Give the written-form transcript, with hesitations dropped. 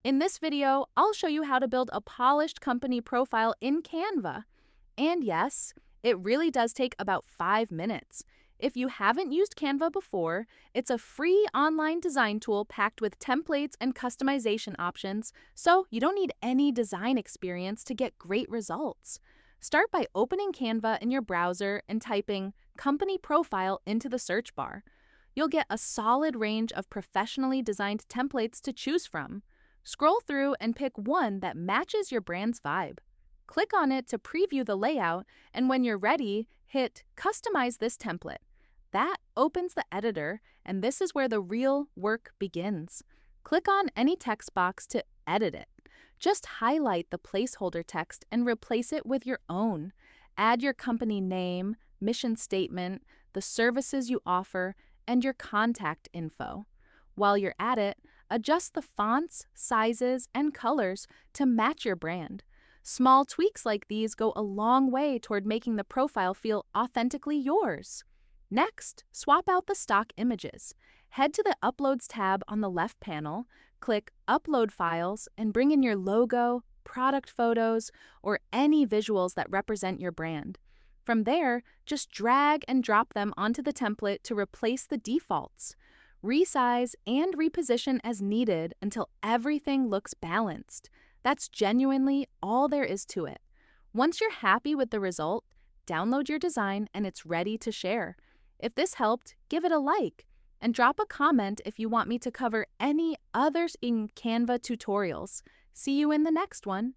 In this video, I'll show you how to build a polished company profile in Canva. And yes, it really does take about 5 minutes. If you haven't used Canva before, it's a free online design tool packed with templates and customization options, so you don't need any design experience to get great results. Start by opening Canva in your browser and typing company profile into the search bar. You'll get a solid range of professionally designed templates to choose from. Scroll through and pick one that matches your brand's vibe. Click on it to preview the layout, and when you're ready, hit Customize this template. That opens the editor, and this is where the real work begins. Click on any text box to edit it. Just highlight the placeholder text and replace it with your own. Add your company name, mission statement, the services you offer, and your contact info. While you're at it, adjust the fonts, sizes, and colors to match your brand. Small tweaks like these go a long way toward making the profile feel authentically yours. Next, swap out the stock images. Head to the Uploads tab on the left panel, click Upload Files, and bring in your logo, product photos, or any visuals that represent your brand. From there, just drag and drop them onto the template to replace the defaults. Resize and reposition as needed until everything looks balanced. That's genuinely all there is to it. Once you're happy with the result, download your design and it's ready to share. If this helped, give it a like and drop a comment if you want me to cover any others in Canva tutorials. See you in the next one.